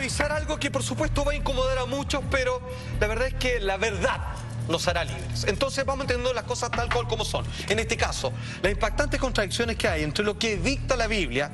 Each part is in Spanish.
revisar algo que por supuesto va a incomodar a muchos, pero la verdad es que la verdad nos hará libres. Entonces vamos entendiendo las cosas tal cual como son. En este caso, las impactantes contradicciones que hay entre lo que dicta la Biblia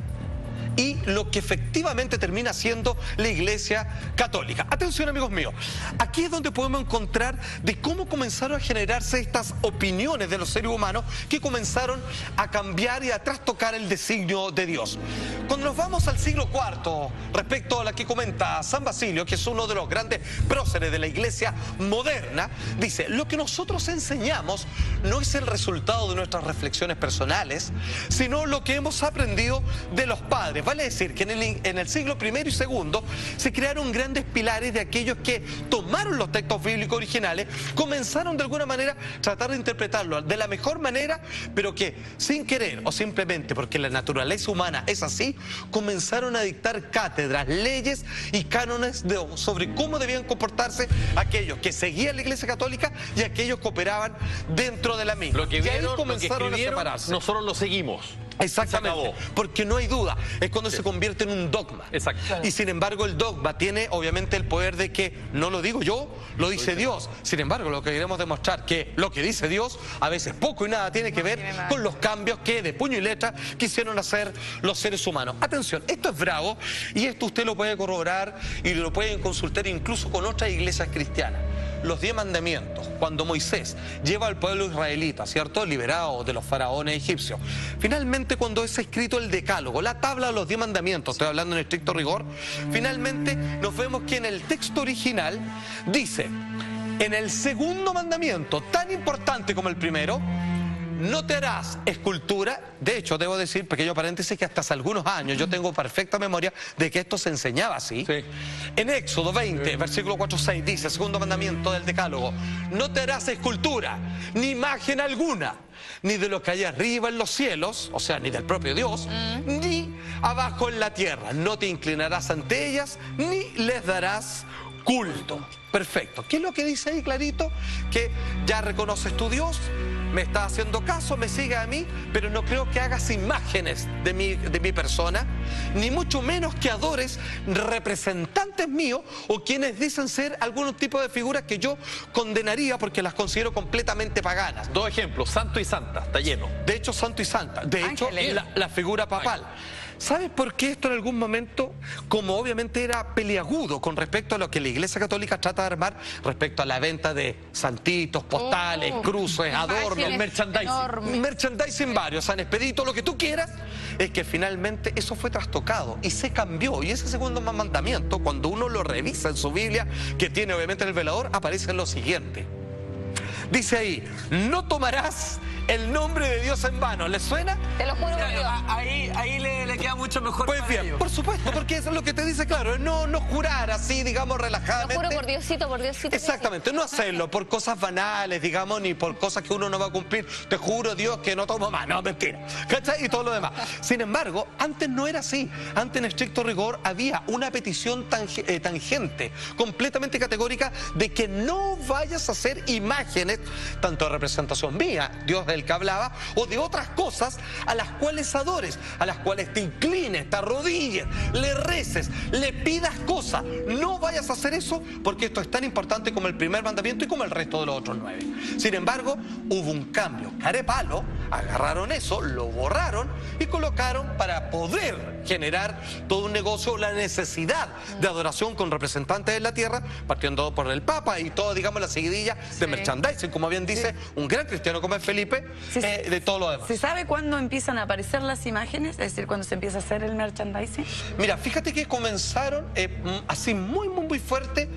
y lo que efectivamente termina siendo la Iglesia Católica. Atención, amigos míos, aquí es donde podemos encontrar de cómo comenzaron a generarse estas opiniones de los seres humanos que comenzaron a cambiar y a trastocar el designio de Dios. Cuando nos vamos al siglo IV, respecto a la que comenta San Basilio, que es uno de los grandes próceres de la Iglesia moderna, dice: lo que nosotros enseñamos no es el resultado de nuestras reflexiones personales, sino lo que hemos aprendido de los padres. Vale decir que en el siglo I y II se crearon grandes pilares de aquellos que tomaron los textos bíblicos originales, comenzaron de alguna manera a tratar de interpretarlo de la mejor manera, pero que sin querer o simplemente porque la naturaleza humana es así, comenzaron a dictar cátedras, leyes y cánones sobre cómo debían comportarse aquellos que seguían la Iglesia Católica y aquellos que operaban dentro de la misma. Lo que vieron, y ahí comenzaron lo que a separarse. Nosotros lo seguimos. Exactamente, porque no hay duda, es cuando se convierte en un dogma. Exacto. Y sin embargo el dogma tiene obviamente el poder de que no lo digo yo, lo dice Dios. Sin embargo, lo que queremos demostrar que lo que dice Dios a veces poco y nada tiene que ver con los cambios que de puño y letra quisieron hacer los seres humanos. Atención, esto es bravo y esto usted lo puede corroborar y lo pueden consultar incluso con otras iglesias cristianas. Los 10 mandamientos, cuando Moisés lleva al pueblo israelita, ¿cierto?, liberado de los faraones egipcios. Finalmente, cuando es escrito el decálogo, la tabla de los 10 mandamientos, estoy hablando en estricto rigor, finalmente nos vemos que en el texto original dice: en el segundo mandamiento, tan importante como el primero, no te harás escultura. De hecho, debo decir, pequeño paréntesis, que hasta hace algunos años yo tengo perfecta memoria de que esto se enseñaba así. Sí. En Éxodo 20, versículo 4-6, dice, segundo mandamiento del decálogo: no te harás escultura, ni imagen alguna, ni de lo que hay arriba en los cielos, o sea, ni del propio Dios, ni abajo en la tierra. No te inclinarás ante ellas, ni les darás culto. Perfecto. ¿Qué es lo que dice ahí clarito? Que ya reconoces tu Dios, me está haciendo caso, me sigue a mí, pero no creo que hagas imágenes de mi persona, ni mucho menos que adores representantes míos o quienes dicen ser algún tipo de figuras que yo condenaría porque las considero completamente paganas. Dos ejemplos: santo y santa, está lleno. De hecho, santo y santa. De hecho, la figura papal. ¿Sabes por qué esto en algún momento, como obviamente era peliagudo con respecto a lo que la Iglesia Católica trata de armar respecto a la venta de santitos, postales, cruces, adornos, merchandising varios, San Expedito, lo que tú quieras? Es que finalmente eso fue trastocado y se cambió. Y ese segundo mandamiento, cuando uno lo revisa en su Biblia, que tiene obviamente el velador, aparece lo siguiente. Dice ahí: no tomarás el nombre de Dios en vano. ¿Les suena? Te lo juro por Dios. Ahí le queda mucho mejor. Pues bien, ellos. por supuesto, porque eso es lo que te dice, claro, no jurar así, digamos, relajadamente. Lo juro por Diosito, por Diosito. Exactamente, no hacerlo por cosas banales, digamos, ni por cosas que uno no va a cumplir. Te juro, Dios, que no tomo más. No, mentira. ¿Cachai? Y todo lo demás. Sin embargo, antes no era así. Antes, en estricto rigor, había una petición tangente, completamente categórica, de que no vayas a hacer imágenes, tanto de representación mía, Dios del que hablaba, o de otras cosas a las cuales adores, a las cuales te inclines, te arrodilles, le reces, le pidas cosas. No vayas a hacer eso porque esto es tan importante como el primer mandamiento y como el resto de los otros 9. Sin embargo, hubo un cambio. Carepalo, agarraron eso, lo borraron y colocaron, para poder generar todo un negocio, la necesidad de adoración con representantes de la tierra, partiendo por el Papa y todo, digamos, la seguidilla de merchandising, como bien dice un gran cristiano como es Felipe, de todo lo demás. ¿Se sabe cuándo empiezan a aparecer las imágenes? Es decir, cuándo se empieza a hacer el merchandising. Mira, fíjate que comenzaron así muy fuerte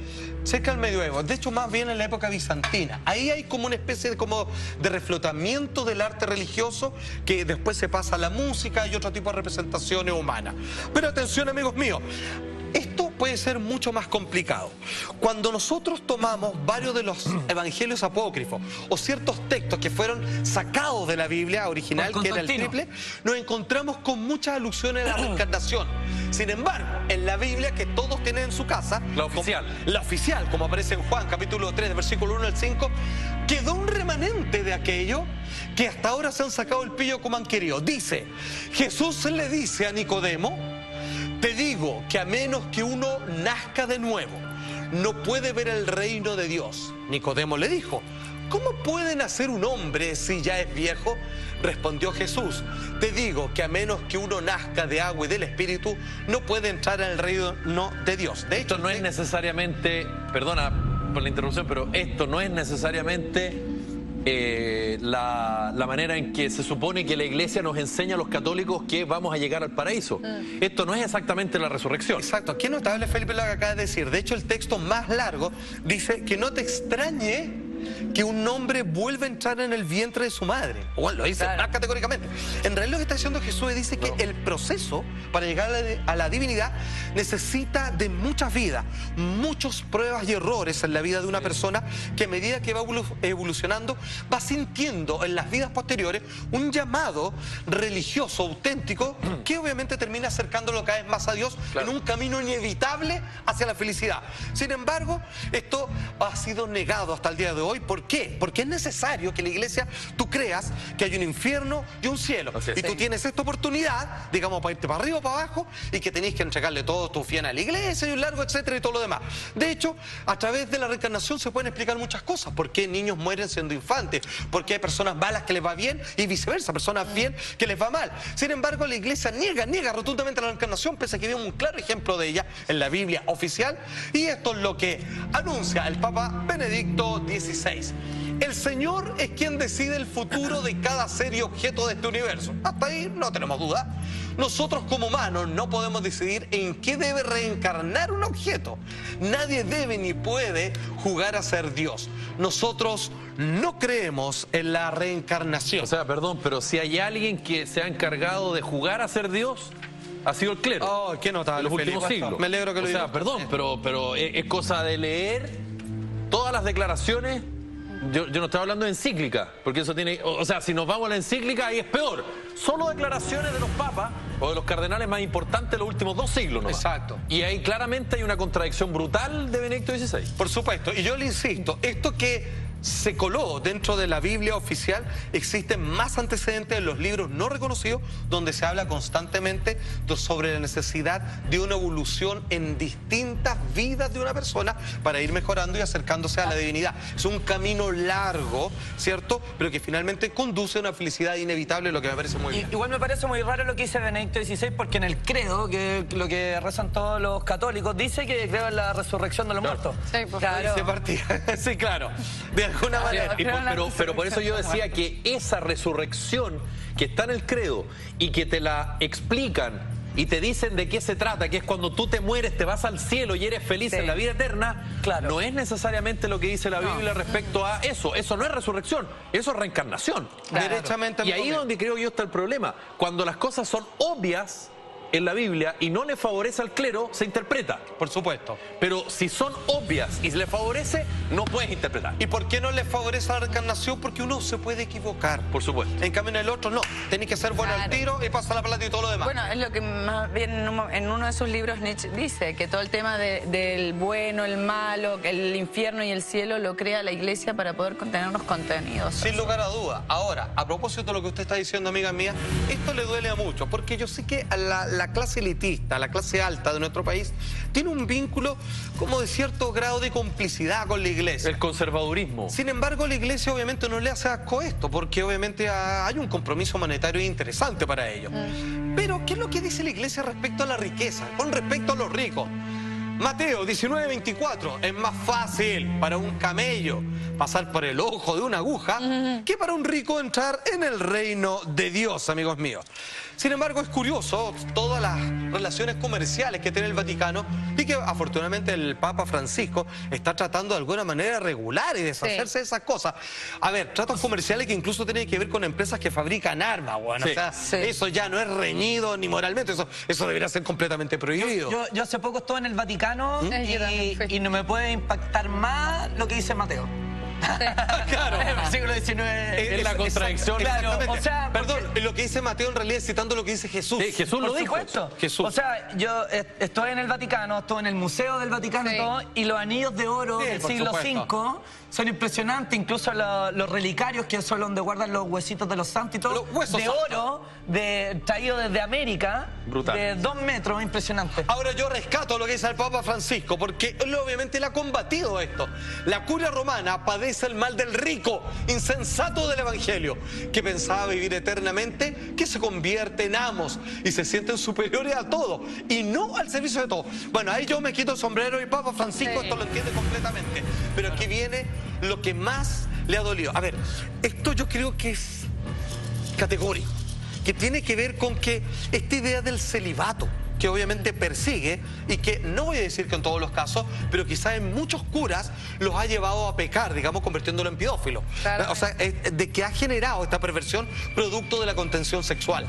cerca del medioevo. De hecho, más bien en la época bizantina. Ahí hay como una especie de reflotamiento del arte religioso que después se pasa a la música y otro tipo de representaciones humanas. Pero atención, amigos míos, esto puede ser mucho más complicado. Cuando nosotros tomamos varios de los evangelios apócrifos o ciertos textos que fueron sacados de la Biblia original, que era el triple, nos encontramos con muchas alusiones a la reencarnación. Sin embargo, en la Biblia que todos tienen en su casa, la oficial, como aparece en Juan capítulo 3, versículo 1 al 5, quedó un remanente de aquello que hasta ahora se han sacado el pillo como han querido. Dice, Jesús le dice a Nicodemo: Te digo que a menos que uno nazca de nuevo, no puede ver el reino de Dios. Nicodemo le dijo, ¿cómo puede nacer un hombre si ya es viejo? Respondió Jesús, te digo que a menos que uno nazca de agua y del Espíritu, no puede entrar en el reino de Dios. De hecho, Esto no es necesariamente, perdona por la interrupción, pero esto no es necesariamente la manera en que se supone que la iglesia nos enseña a los católicos que vamos a llegar al paraíso. Esto no es exactamente la resurrección. Exacto, qué notable, Felipe, lo que acaba de decir. De hecho, el texto más largo dice que no te extrañe que un hombre vuelva a entrar en el vientre de su madre. O lo dice más categóricamente. En realidad lo que está diciendo Jesús dice que el proceso para llegar a la divinidad necesita de muchas vidas, muchas pruebas y errores en la vida de una persona que a medida que va evolucionando va sintiendo en las vidas posteriores un llamado religioso auténtico que obviamente termina acercándolo cada vez más a Dios en un camino inevitable hacia la felicidad. Sin embargo, esto ha sido negado hasta el día de hoy. ¿Por qué? Porque es necesario que la iglesia, tú creas que hay un infierno y un cielo. Y tú tienes esta oportunidad, digamos, para irte para arriba o para abajo, y que tenéis que entregarle todo tu fiel a la iglesia y un largo, etcétera, y todo lo demás. De hecho, a través de la reencarnación se pueden explicar muchas cosas. ¿Por qué niños mueren siendo infantes? ¿Por qué hay personas malas que les va bien y viceversa, personas bien que les va mal? Sin embargo, la iglesia niega rotundamente la reencarnación, pese a que vemos un claro ejemplo de ella en la Biblia oficial, y esto es lo que anuncia el Papa Benedicto XVI. El Señor es quien decide el futuro de cada ser y objeto de este universo. Hasta ahí no tenemos duda. Nosotros como humanos no podemos decidir en qué debe reencarnar un objeto. Nadie debe ni puede jugar a ser Dios. Nosotros no creemos en la reencarnación. O sea, perdón, pero si hay alguien que se ha encargado de jugar a ser Dios, ha sido el clero. Oh, qué notable, en los últimos Felipe. siglos. Me alegro que lo digas. O sea, perdón, pero es cosa de leer todas las declaraciones. Yo no estoy hablando de encíclica, porque eso tiene... O sea, si nos vamos a la encíclica, ahí es peor. Solo declaraciones de los papas o de los cardenales más importantes de los últimos 2 siglos nomás. Exacto. Y ahí claramente hay una contradicción brutal de Benedicto XVI. Por supuesto, y yo le insisto, esto que se coló dentro de la Biblia oficial, existen más antecedentes en los libros no reconocidos, donde se habla constantemente sobre la necesidad de una evolución en distintas vidas de una persona para ir mejorando y acercándose a la divinidad. Es un camino largo, ¿cierto? Pero que finalmente conduce a una felicidad inevitable, lo que me parece muy bien. Igual me parece muy raro lo que dice Benedicto XVI, porque en el credo, que lo que rezan todos los católicos, dice que creo en la resurrección de los muertos. Sí, pues, Claro. Se partía. Sí, claro. De alguna manera. Pero por eso yo decía que esa resurrección que está en el credo y que te la explican y te dicen de qué se trata, que es cuando tú te mueres, te vas al cielo y eres feliz en la vida eterna, no es necesariamente lo que dice la Biblia respecto a eso. Eso no es resurrección, eso es reencarnación. Derechamente. Y ahí es donde creo yo está el problema. Cuando las cosas son obvias en la Biblia y no le favorece al clero, se interpreta. Por supuesto. Pero si son obvias y le favorece, no puedes interpretar. ¿Y por qué no le favorece la reencarnación? Porque uno se puede equivocar. Por supuesto. En cambio en el otro no. Tenés que ser bueno al tiro y pasar la plata y todo lo demás. Bueno, es lo que más bien en uno de sus libros Nietzsche dice, que todo el tema del bueno, el malo, el infierno y el cielo lo crea la iglesia para poder contener los contenidos. Sin lugar a duda. Ahora, a propósito de lo que usted está diciendo, amiga mía, esto le duele a mucho, porque yo sé que a la clase elitista, la clase alta de nuestro país, tiene un vínculo como de cierto grado de complicidad con la iglesia. El conservadurismo. Sin embargo, la iglesia obviamente no le hace asco esto, porque obviamente hay un compromiso monetario interesante para ellos. Pero, ¿qué es lo que dice la iglesia respecto a la riqueza, con respecto a los ricos? Mateo 19:24, es más fácil para un camello pasar por el ojo de una aguja que para un rico entrar en el reino de Dios, amigos míos. Sin embargo, es curioso todas las relaciones comerciales que tiene el Vaticano y que afortunadamente el Papa Francisco está tratando de alguna manera regular y deshacerse de esas cosas. A ver, tratos comerciales que incluso tienen que ver con empresas que fabrican armas, bueno, o sea, eso ya no es reñido ni moralmente, eso debería ser completamente prohibido. Yo hace poco estuve en el Vaticano y no me puede impactar más lo que dice Mateo. Claro. El versículo 19. Es la contradicción. Claro, Exactamente. o sea, Perdón, lo que dice Mateo en realidad es citando lo que dice Jesús. Sí, Jesús lo Por dijo. supuesto. Jesús. O sea, yo estoy en el Vaticano, estoy en el Museo del Vaticano Sí. y todo, y los anillos de oro Sí, del por siglo supuesto. V son impresionantes, incluso los relicarios, que son donde guardan los huesitos de los santos y todo, Los huesos de santos. oro, traído desde América, Brutal. de 2 metros, impresionante. Ahora yo rescato lo que dice el Papa Francisco, porque él obviamente le ha combatido esto. La curia romana padece el mal del rico, insensato del evangelio, que pensaba vivir eternamente, que se convierte en amos y se sienten superiores a todo y no al servicio de todo. Bueno, ahí yo me quito el sombrero y Papa Francisco Sí. esto lo entiende completamente. Pero aquí viene lo que más le ha dolido. A ver, esto yo creo que es categórico, que tiene que ver con que esta idea del celibato, que obviamente persigue y que no voy a decir que en todos los casos, pero quizás en muchos curas los ha llevado a pecar, digamos, convirtiéndolo en pedófilo. Claro. O sea, de que ha generado esta perversión producto de la contención sexual.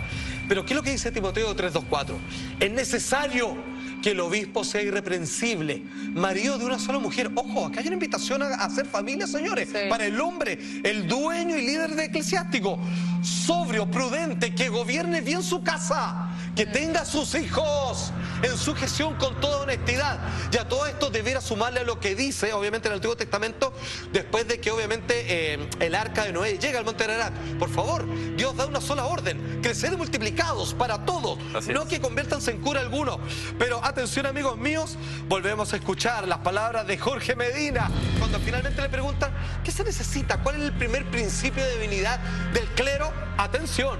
Pero ¿qué es lo que dice Timoteo 3:2-4? Es necesario que el obispo sea irreprensible, marido de una sola mujer. Ojo, acá hay una invitación a hacer familia, señores. Sí. Para el hombre, el dueño y líder de eclesiástico, sobrio, prudente, que gobierne bien su casa, que tenga sus hijos en sujeción con toda honestidad. Y a todo esto debiera sumarle a lo que dice, obviamente, en el Antiguo Testamento, después de que obviamente el arca de Noé llega al monte Ararat. Por favor, Dios da una sola orden: crecer y multiplicados para todos, Así no es. que conviértanse en cura alguno. Pero atención, amigos míos, volvemos a escuchar las palabras de Jorge Medina cuando finalmente le preguntan ¿qué se necesita? ¿Cuál es el primer principio de divinidad del clero? Atención.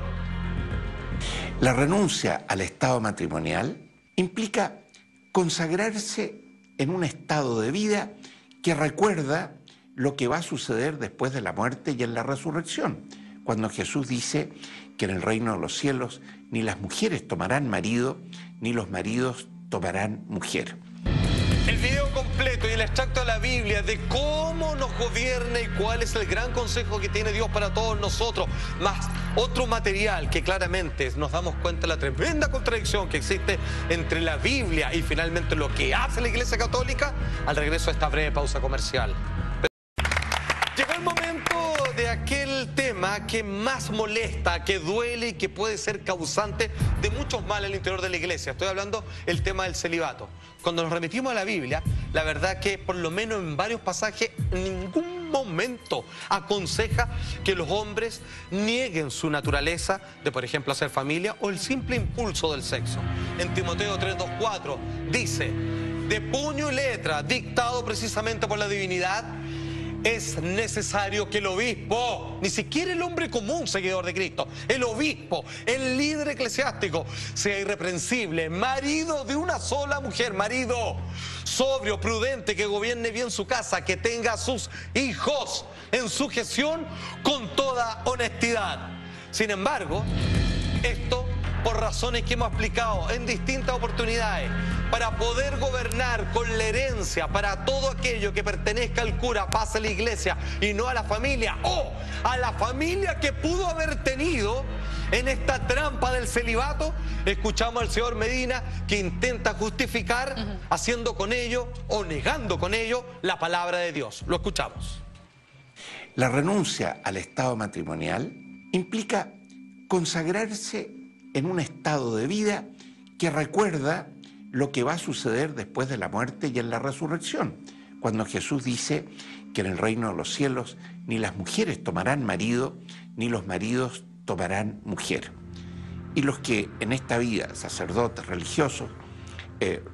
La renuncia al estado matrimonial implica consagrarse en un estado de vida que recuerda lo que va a suceder después de la muerte y en la resurrección, cuando Jesús dice que en el reino de los cielos ni las mujeres tomarán marido, ni los maridos tomarán mujer. El video completo y el extracto de la Biblia de cómo nos gobierna y cuál es el gran consejo que tiene Dios para todos nosotros, más otro material que claramente nos damos cuenta de la tremenda contradicción que existe entre la Biblia y finalmente lo que hace la Iglesia Católica, al regreso a esta breve pausa comercial. Llegó el momento de aquel tema que más molesta, que duele y que puede ser causante de muchos males al interior de la iglesia. Estoy hablando del tema del celibato. Cuando nos remitimos a la Biblia, la verdad que por lo menos en varios pasajes, en ningún momento aconseja que los hombres nieguen su naturaleza de, por ejemplo, hacer familia o el simple impulso del sexo. En Timoteo 3:2-4 dice: de puño y letra, dictado precisamente por la divinidad, es necesario que el obispo, ni siquiera el hombre común seguidor de Cristo, el obispo, el líder eclesiástico, sea irreprensible, marido de una sola mujer, marido sobrio, prudente, que gobierne bien su casa, que tenga a sus hijos en sujeción con toda honestidad. Sin embargo, esto, por razones que hemos explicado en distintas oportunidades, para poder gobernar con la herencia para todo aquello que pertenezca al cura, pase a la iglesia y no a la familia, o a la familia que pudo haber tenido en esta trampa del celibato, escuchamos al señor Medina que intenta justificar haciendo con ello o negando con ello la palabra de Dios. Lo escuchamos. La renuncia al estado matrimonial implica consagrarse en un estado de vida que recuerda lo que va a suceder después de la muerte y en la resurrección, cuando Jesús dice que en el reino de los cielos ni las mujeres tomarán marido, ni los maridos tomarán mujer. Y los que en esta vida, sacerdotes, religiosos,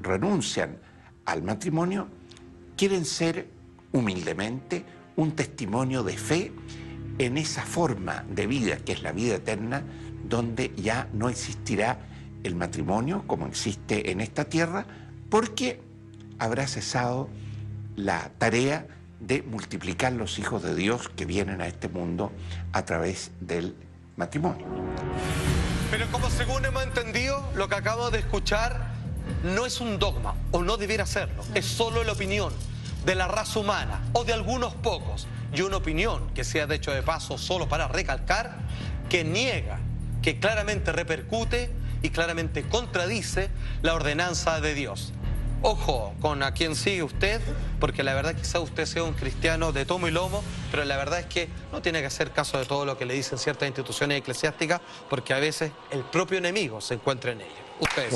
renuncian al matrimonio, quieren ser humildemente un testimonio de fe en esa forma de vida que es la vida eterna, donde ya no existirá el matrimonio como existe en esta tierra, porque habrá cesado la tarea de multiplicar los hijos de Dios que vienen a este mundo a través del matrimonio. Pero como según hemos entendido, lo que acabamos de escuchar no es un dogma, o no debiera serlo, es solo la opinión de la raza humana o de algunos pocos, y una opinión que sea, de hecho de paso, solo para recalcar, que niega, que claramente repercute y claramente contradice la ordenanza de Dios. Ojo con a quién sigue usted, porque la verdad quizá usted sea un cristiano de tomo y lomo, pero la verdad es que no tiene que hacer caso de todo lo que le dicen ciertas instituciones eclesiásticas, porque a veces el propio enemigo se encuentra en ello. Ustedes.